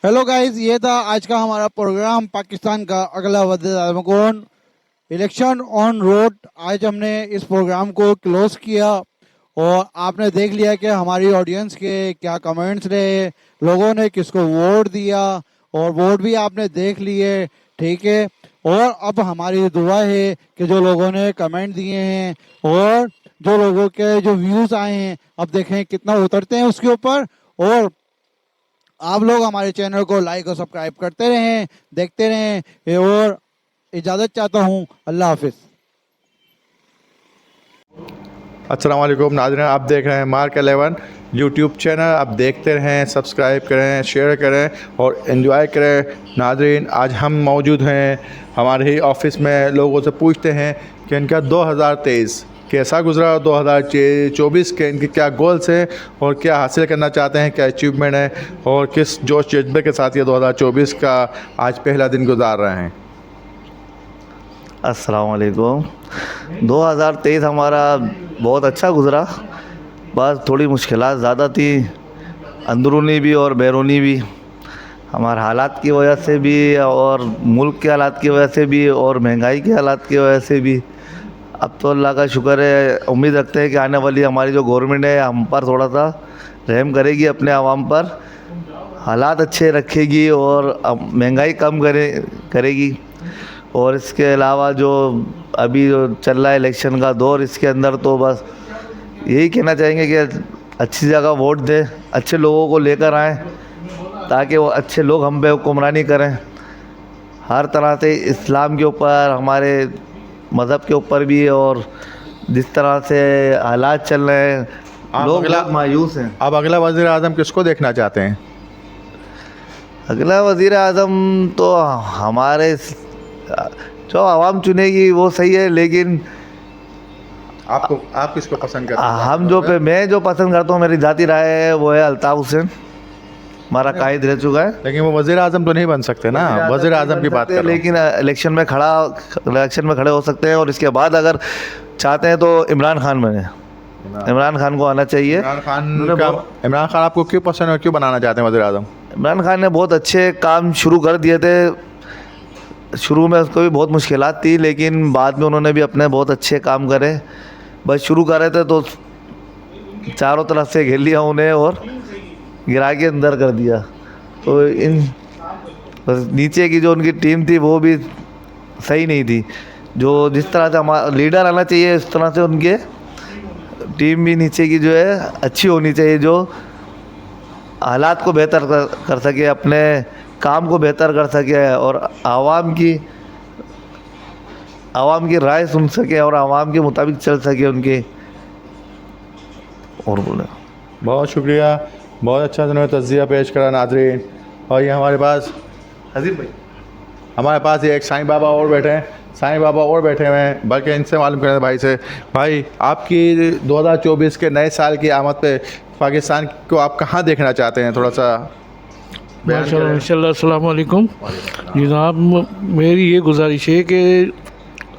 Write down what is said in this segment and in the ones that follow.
Hello guys, ये था आज का हमारा प्रोग्राम। पाकिस्तान का अगला वज़ीर-ए-आज़म कौन, इलेक्शन ऑन रोड। आज हमने इस प्रोग्राम को क्लोज किया और आपने देख लिया कि हमारी ऑडियंस के क्या कमेंट्स रहे, लोगों ने किसको वोट दिया और वोट भी आपने देख लिए, ठीक है। और अब हमारी दुआ है कि जो लोगों ने कमेंट दिए हैं और जो लोगों के जो व्यूज़ आए हैं, अब देखें कितना उतरते हैं उसके ऊपर। और आप लोग हमारे चैनल को लाइक और सब्सक्राइब करते रहें, देखते रहें। और इजाज़त चाहता हूँ, अल्लाह हाफिज़। अस्सलाम वालेकुम नाज़रीन, आप देख रहे हैं मार्क 11 यूट्यूब चैनल। आप देखते रहें, सब्सक्राइब करें, शेयर करें और एंजॉय करें। नाज़रीन, आज हम मौजूद हैं हमारे ही ऑफिस में। लोगों से पूछते हैं कि इनका 2023 कैसा गुजरा, 2024 के इनके क्या गोल्स हैं और क्या हासिल करना चाहते हैं, क्या अचीवमेंट है और किस जोश जज्बे के साथ ये 2024 का आज पहला दिन गुजार रहे हैं। अस्सलाम वालेकुम। 2023 हमारा बहुत अच्छा गुज़रा, बस थोड़ी मुश्किलात ज़्यादा थी, अंदरूनी भी और बैरूनी भी। हमारे हालात की वजह से भी और मुल्क के हालात की वजह से भी और महंगाई के हालात की वजह से भी। अब तो अल्लाह का शुक्र है, उम्मीद रखते हैं कि आने वाली हमारी जो गवर्नमेंट है हम पर थोड़ा सा रहम करेगी, अपने आवाम पर हालात अच्छे रखेगी और महंगाई कम करेगी। और इसके अलावा जो अभी जो चल रहा है इलेक्शन का दौर, इसके अंदर तो बस यही कहना चाहेंगे कि अच्छी जगह वोट दें, अच्छे लोगों को लेकर आएँ ताकि वो अच्छे लोग हम पे हुक्मरानी करें। हर तरह से इस्लाम के ऊपर, हमारे मज़हब के ऊपर भी, और जिस तरह से हालात चल रहे हैं लोग बहुत मायूस हैं। अब अगला वज़ीर आज़म किसको देखना चाहते हैं? अगला वज़ीर आज़म तो हमारे जो आवाम चुनेगी वो सही है, लेकिन आप किसको पसंद करते हैं? मैं जो पसंद करता हूँ, मेरी ज़ाती राय है, वो है अल्ताफ़ हुसैन। हमारा कायद रह चुका है, लेकिन वो वज़ीर आज़म तो नहीं बन सकते ना। वज़ीर आज़म की बात कर रहा हूं। लेकिन इलेक्शन में खड़े हो सकते हैं। और इसके बाद अगर चाहते हैं तो इमरान खान बने। इमरान खान को आना चाहिए। इमरान खान आपको क्यों पसंद है और क्यों बनाना चाहते हैं वज़ीर आज़म? इमरान खान ने बहुत अच्छे काम शुरू कर दिए थे। शुरू में उसको भी बहुत मुश्किलात थी, लेकिन बाद में उन्होंने भी अपने बहुत अच्छे काम करे। बस शुरू कर रहे थे तो चारों तरफ से घेर लिया उन्हें और गिरा के अंदर कर दिया। तो बस नीचे की जो उनकी टीम थी वो भी सही नहीं थी। जो जिस तरह से हमारा लीडर आना चाहिए, इस तरह से उनके टीम भी नीचे की जो है अच्छी होनी चाहिए, जो हालात को बेहतर कर सके, अपने काम को बेहतर कर सके और आवाम की राय सुन सके और आवाम के मुताबिक चल सके उनके। और बोले बहुत शुक्रिया, बहुत अच्छा उन्होंने तज़िया पेश करा नाज़रीन। और ये हमारे पास हज़ीब भाई, हमारे पास ये एक साईं बाबा और बैठे हैं। साईं बाबा और बैठे हुए हैं, बल्कि इनसे मालूम करें भाई से। भाई, आपकी 2024 के नए साल की आमद पे पाकिस्तान को आप कहाँ देखना चाहते हैं? थोड़ा सा माशाल्लाह। अस्सलाम वालेकुम जनाब, मेरी ये गुजारिश है कि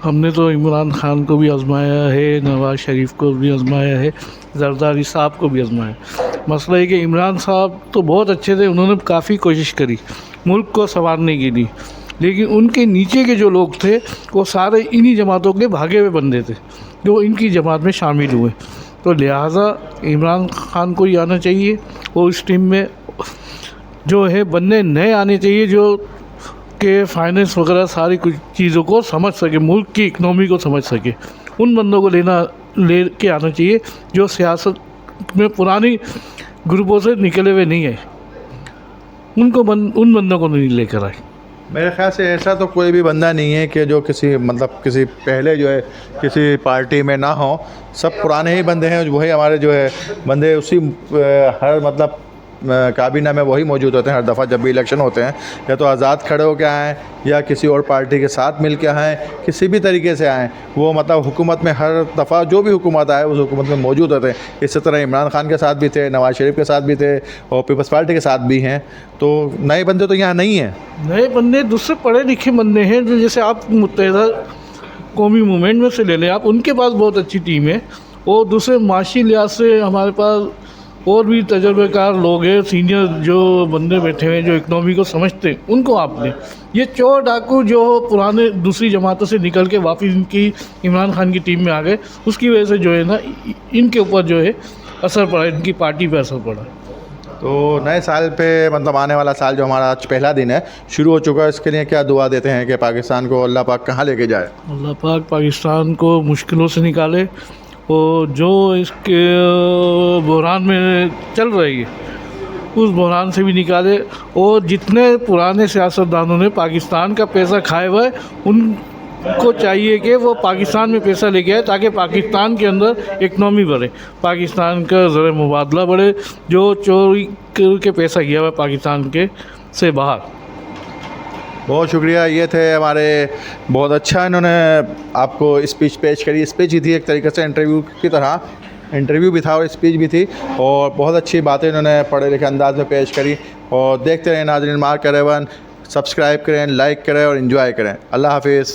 हमने तो इमरान खान को भी आजमाया है, नवाज़ शरीफ को भी आजमाया है, जरदारी साहब को भी आजमाया। मसला है कि इमरान साहब तो बहुत अच्छे थे, उन्होंने काफ़ी कोशिश करी मुल्क को संवारने के लिए, लेकिन उनके नीचे के जो लोग थे वो सारे इन्हीं जमातों के भागे हुए बंदे थे जो इनकी जमात में शामिल हुए। तो लिहाजा इमरान खान को ही आना चाहिए और इस टीम में जो है बंदे नए आने चाहिए जो कि फाइनेंस वगैरह सारी कुछ चीज़ों को समझ सके, मुल्क की इकनॉमी को समझ सके। उन बंदों को ले के आना चाहिए जो सियासत में पुरानी ग्रुपों से निकले हुए नहीं है। उन बंदों को नहीं लेकर आए। मेरे ख्याल से ऐसा तो कोई भी बंदा नहीं है कि जो किसी पहले जो है किसी पार्टी में ना हो। सब पुराने ही बंदे हैं, वही हमारे जो है बंदे उसी हर काबीना में वही मौजूद होते हैं हर दफ़ा जब भी इलेक्शन होते हैं। या तो आज़ाद खड़े होकर आएँ या किसी और पार्टी के साथ मिल के आएँ, किसी भी तरीके से आएँ, वो हुकूमत में हर दफ़ा जो भी हुकूमत आए उस हुकूमत में मौजूद होते हैं। इसी तरह इमरान खान के साथ भी थे, नवाज़ शरीफ के साथ भी थे और पीपल्स पार्टी के साथ भी हैं। तो नए बंदे तो यहाँ नहीं हैं। नए बंदे दूसरे पढ़े लिखे बंदे हैं, जो जैसे आप मुत्तहिदा कौमी मूवमेंट में से ले लें, आप उनके पास बहुत अच्छी टीम है। और दूसरे माशी लिहाज से हमारे पास और भी तजर्बेकार लोग हैं, सीनियर जो बंदे बैठे हुए हैं जो इकनॉमी को समझते हैं, उनको आपने ये चोर डाकू जो पुराने दूसरी जमातों से निकल के वापस इनकी इमरान खान की टीम में आ गए, उसकी वजह से जो है ना इनके ऊपर जो है असर पड़ा, इनकी पार्टी पे असर पड़ा। तो नए साल पे मतलब आने वाला साल जो हमारा आज पहला दिन है शुरू हो चुका है, इसके लिए क्या दुआ देते हैं कि पाकिस्तान को अल्लाह पाक कहाँ लेके जाए? अल्लाह पाक पाकिस्तान को मुश्किलों से निकाले और जो इसके बहरान में चल रही है उस बहरान से भी निकाले, और जितने पुराने सियासतदानों ने पाकिस्तान का पैसा खाया हुआ है उनको चाहिए कि वो पाकिस्तान में पैसा लेके आए ताकि पाकिस्तान के अंदर इकनॉमी बढ़े, पाकिस्तान का ज़र मुबादला बढ़े, जो चोरी करके पैसा गया हुआ है पाकिस्तान के से बाहर। बहुत शुक्रिया। ये थे हमारे, बहुत अच्छा इन्होंने आपको स्पीच पेश करी। स्पीच ही थी एक तरीके से इंटरव्यू की तरह, इंटरव्यू भी था और स्पीच भी थी, और बहुत अच्छी बातें इन्होंने पढ़े लिखे अंदाज में पेश करी। और देखते रहें नाज़रीन, मार्क करेवन, सब्सक्राइब करें, लाइक करें और इन्जॉय करें। अल्लाह हाफिज़।